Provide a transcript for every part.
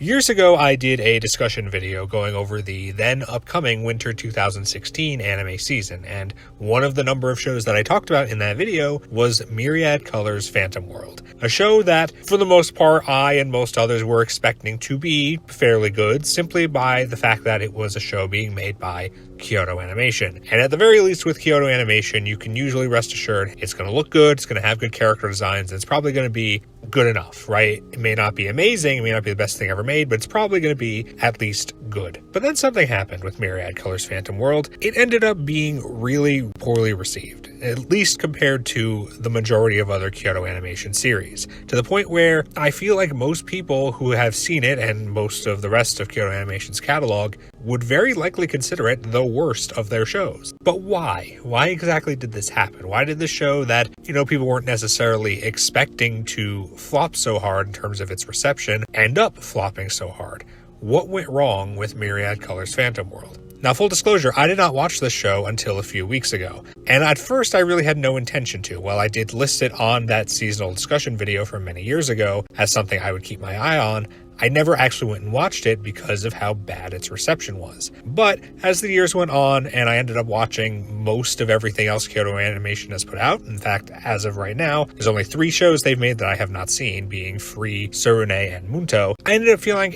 Years ago, I did a discussion video going over the then upcoming winter 2016 anime season, and one of the number of shows that I talked about in that video was Myriad Colors Phantom World, a show that, for the most part, I and most others were expecting to be fairly good, simply by the fact that it was a show being made by Kyoto Animation. And at the very least with Kyoto Animation, you can usually rest assured it's going to look good, it's going to have good character designs, and it's probably going to be good enough, right? It may not be amazing, it may not be the best thing ever made, but it's probably going to be at least good. But then something happened with Myriad Colors Phantom World. It ended up being really poorly received, at least compared to the majority of other Kyoto Animation series, to the point where I feel like most people who have seen it and most of the rest of Kyoto Animation's catalog would very likely consider it the worst of their shows. But why? Why exactly did this happen? Why did the show that, people weren't necessarily expecting to flop so hard in terms of its reception end up flopping so hard? What went wrong with Myriad Colors Phantom World? Now, full disclosure, I did not watch this show until a few weeks ago, and at first I really had no intention to. While I did list it on that seasonal discussion video from many years ago as something I would keep my eye on, I never actually went and watched it because of how bad its reception was. But as the years went on and I ended up watching most of everything else Kyoto Animation has put out, in fact, as of right now, there's only 3 shows they've made that I have not seen, being Free, Surune, and Munto, I ended up feeling,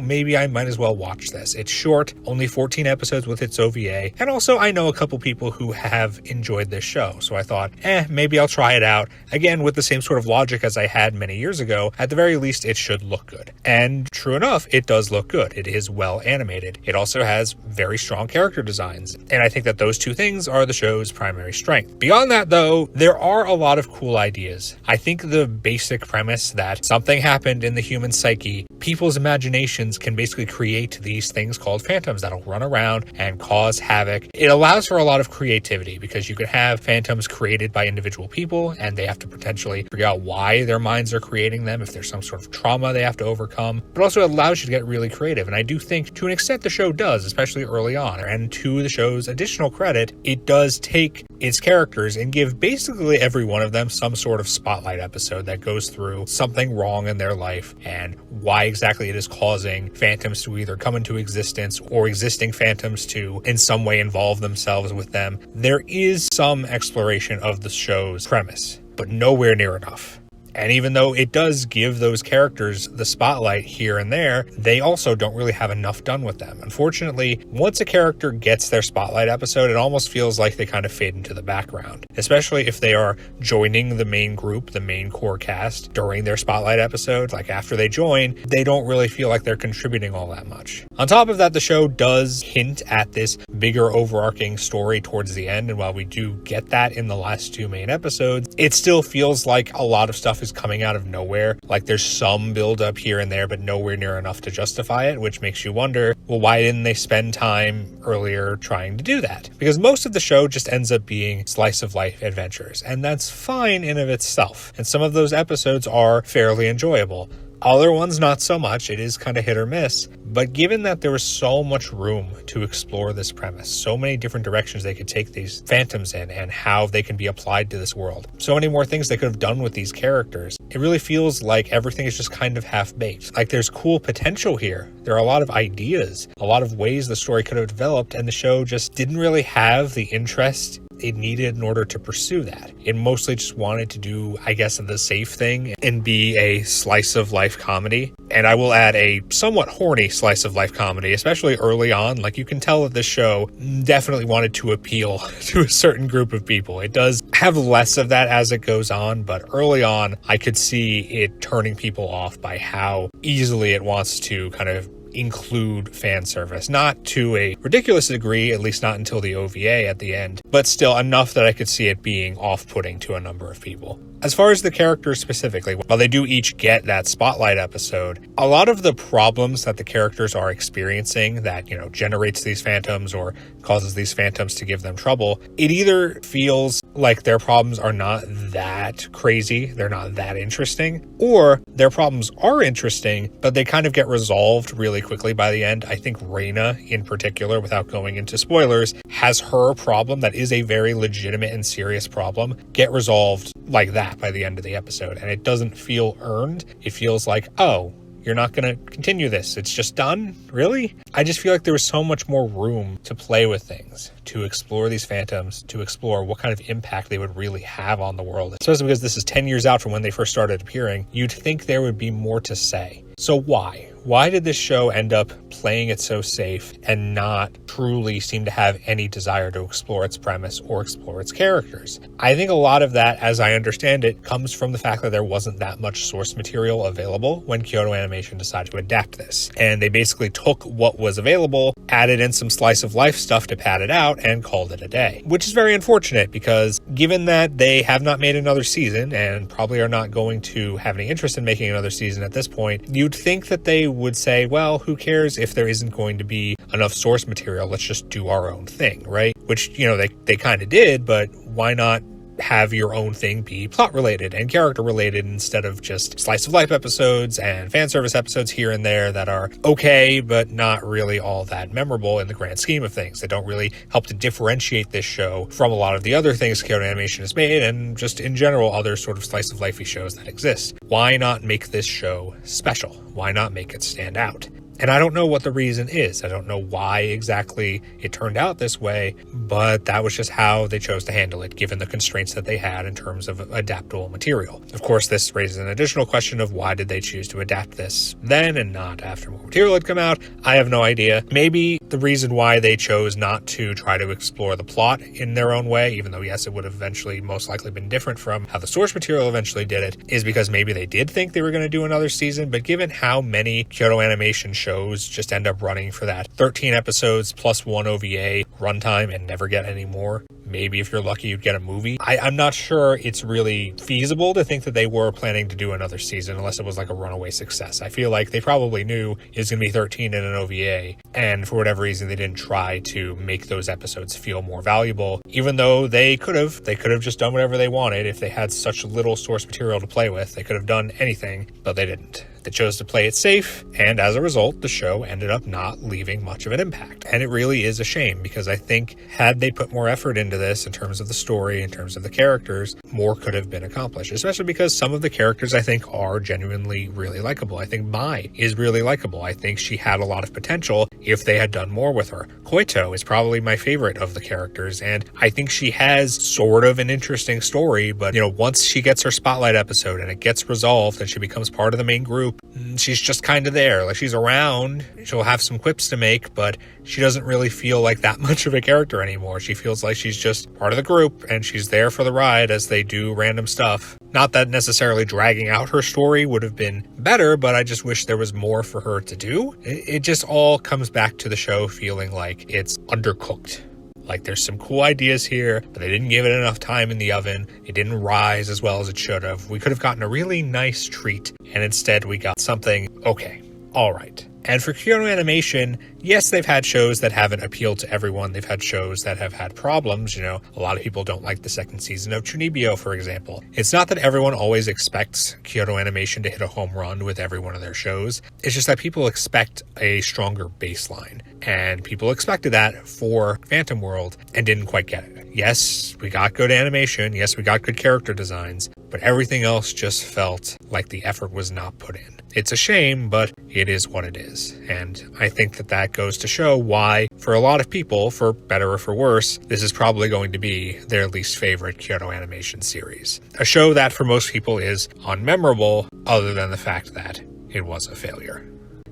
maybe I might as well watch this. It's short, only 14 episodes with its OVA, and also I know a couple people who have enjoyed this show, so I thought, maybe I'll try it out. Again, with the same sort of logic as I had many years ago, at the very least, it should look good. And true enough, it does look good. It is well animated. It also has very strong character designs. And I think that those two things are the show's primary strength. Beyond that, though, there are a lot of cool ideas. I think the basic premise that something happened in the human psyche, people's imaginations can basically create these things called phantoms that'll run around and cause havoc. It allows for a lot of creativity because you could have phantoms created by individual people and they have to potentially figure out why their minds are creating them, if there's some sort of trauma they have to overcome. But also it allows you to get really creative. And I do think to an extent the show does, especially early on. And to the show's additional credit, it does take its characters and give basically every one of them some sort of spotlight episode that goes through something wrong in their life and why exactly it is causing phantoms to either come into existence or existing phantoms to in some way involve themselves with them. There is some exploration of the show's premise, but nowhere near enough. And even though it does give those characters the spotlight here and there, they also don't really have enough done with them. Unfortunately, once a character gets their spotlight episode, it almost feels like they kind of fade into the background, especially if they are joining the main group, the main core cast during their spotlight episode. Like after they join, they don't really feel like they're contributing all that much. On top of that, the show does hint at this bigger overarching story towards the end. And while we do get that in the last 2 main episodes, it still feels like a lot of stuff is coming out of nowhere. Like there's some build up here and there, but nowhere near enough to justify it, which makes you wonder, well, why didn't they spend time earlier trying to do that? Because most of the show just ends up being slice of life adventures, and that's fine in of itself. And some of those episodes are fairly enjoyable. Other ones, not so much. It is kind of hit or miss. But given that there was so much room to explore this premise, so many different directions they could take these phantoms in and how they can be applied to this world, so many more things they could have done with these characters, it really feels like everything is just kind of half-baked. Like there's cool potential here. There are a lot of ideas, a lot of ways the story could have developed, and the show just didn't really have the interest it needed in order to pursue that. It mostly just wanted to do, I guess, the safe thing and be a slice of life comedy. And I will add a somewhat horny slice of life comedy, especially early on. Like you can tell that this show definitely wanted to appeal to a certain group of people. It does have less of that as it goes on, but early on, I could see it turning people off by how easily it wants to kind of include fan service. Not to a ridiculous degree, at least not until the OVA at the end, but still enough that I could see it being off-putting to a number of people. As far as the characters specifically, while they do each get that spotlight episode, a lot of the problems that the characters are experiencing that, generates these phantoms or causes these phantoms to give them trouble, it either feels like their problems are not that crazy, they're not that interesting, or their problems are interesting, but they kind of get resolved really quickly by the end. I think Reina, in particular, without going into spoilers, has her problem that is a very legitimate and serious problem get resolved like that by the end of the episode, and it doesn't feel earned. It feels like, oh, You're not going to continue this. It's just done? Really? I just feel like there was so much more room to play with things, to explore these phantoms, to explore what kind of impact they would really have on the world. Especially because this is 10 years out from when they first started appearing, you'd think there would be more to say. So why? Why did this show end up playing it so safe and not truly seem to have any desire to explore its premise or explore its characters? I think a lot of that, as I understand it, comes from the fact that there wasn't that much source material available when Kyoto Animation decided to adapt this. And they basically took what was available, added in some slice of life stuff to pad it out, and called it a day. Which is very unfortunate because given that they have not made another season and probably are not going to have any interest in making another season at this point, you'd think that they would say, well, who cares if there isn't going to be enough source material? Let's just do our own thing, right? Which, they kind of did, but why not have your own thing be plot related and character related instead of just slice of life episodes and fan service episodes here and there that are okay, but not really all that memorable in the grand scheme of things. They don't really help to differentiate this show from a lot of the other things Kyoto Animation has made and just in general other sort of slice of lifey shows that exist. Why not make this show special? Why not make it stand out? And I don't know what the reason is. I don't know why exactly it turned out this way, but that was just how they chose to handle it, given the constraints that they had in terms of adaptable material. Of course, this raises an additional question of why did they choose to adapt this then and not after more material had come out? I have no idea. Maybe the reason why they chose not to try to explore the plot in their own way, even though, yes, it would have eventually most likely been different from how the source material eventually did it, is because maybe they did think they were going to do another season, but given how many Kyoto Animation shows just end up running for that 13 episodes plus one OVA runtime and never get any more. Maybe if you're lucky, you'd get a movie. I'm not sure it's really feasible to think that they were planning to do another season unless it was like a runaway success. I feel like they probably knew it was going to be 13 in an OVA, and for whatever reason, they didn't try to make those episodes feel more valuable, even though they could have just done whatever they wanted. If they had such little source material to play with, they could have done anything, but they didn't. They chose to play it safe, and as a result, the show ended up not leaving much of an impact. And it really is a shame, because I think had they put more effort into this in terms of the story, in terms of the characters, more could have been accomplished, especially because some of the characters I think are genuinely really likable. I think Mai is really likable. I think she had a lot of potential if they had done more with her. Kyoto is probably my favorite of the characters, and I think she has sort of an interesting story, but once she gets her spotlight episode and it gets resolved and she becomes part of the main group, she's just kind of there. Like, she's around, she'll have some quips to make, but she doesn't really feel like that much of a character anymore. She feels like she's just part of the group and she's there for the ride as they do random stuff. Not that necessarily dragging out her story would have been better, but I just wish there was more for her to do. It just all comes back to the show feeling like it's undercooked. Like, there's some cool ideas here, but they didn't give it enough time in the oven. It didn't rise as well as it should have. We could have gotten a really nice treat, and instead we got something okay. All right. And for Kyoto Animation, yes, they've had shows that haven't appealed to everyone. They've had shows that have had problems. A lot of people don't like the second season of Chunibyo, for example. It's not that everyone always expects Kyoto Animation to hit a home run with every one of their shows. It's just that people expect a stronger baseline. And people expected that for Phantom World and didn't quite get it. Yes, we got good animation. Yes, we got good character designs. But everything else just felt like the effort was not put in. It's a shame, but it is what it is. And I think that goes to show why, for a lot of people, for better or for worse, this is probably going to be their least favorite Kyoto Animation series. A show that for most people is unmemorable, other than the fact that it was a failure.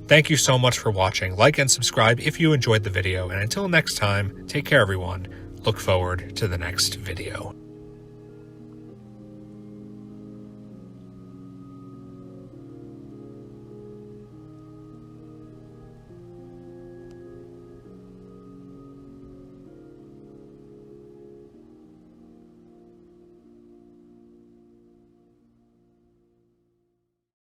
Thank you so much for watching. Like and subscribe if you enjoyed the video. And until next time, take care everyone. Look forward to the next video.